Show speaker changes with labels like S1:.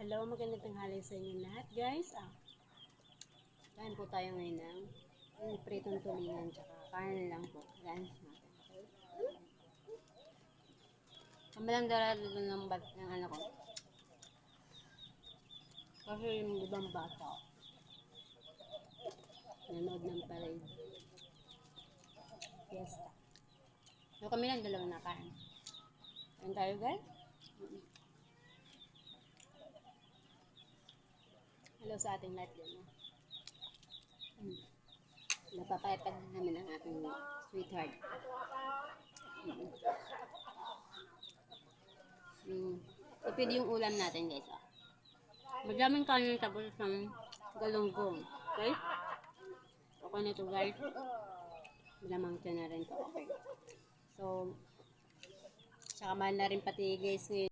S1: Hello, magandang tanghali sa inyo lahat, guys. Kain po tayo ngayon ng pritong tulingan, tsaka kanin lang po. Lunch natin. Okay? Kami lang dala doon ng ano ko. Kasi yung ibang bata, nanood ng parade. Fiesta. So kami lang dalawang nakain. Kain tayo, guys. Hello sa ating lahat din. Napapayatag din namin ang ating sweetheart. Ipid yung ulam natin, guys. Madaming kanin tapos ng galunggong. Okay? Okay na ito, guys. Malamang ito na rin ito. Okay. So, saka mahal na rin pati, guys.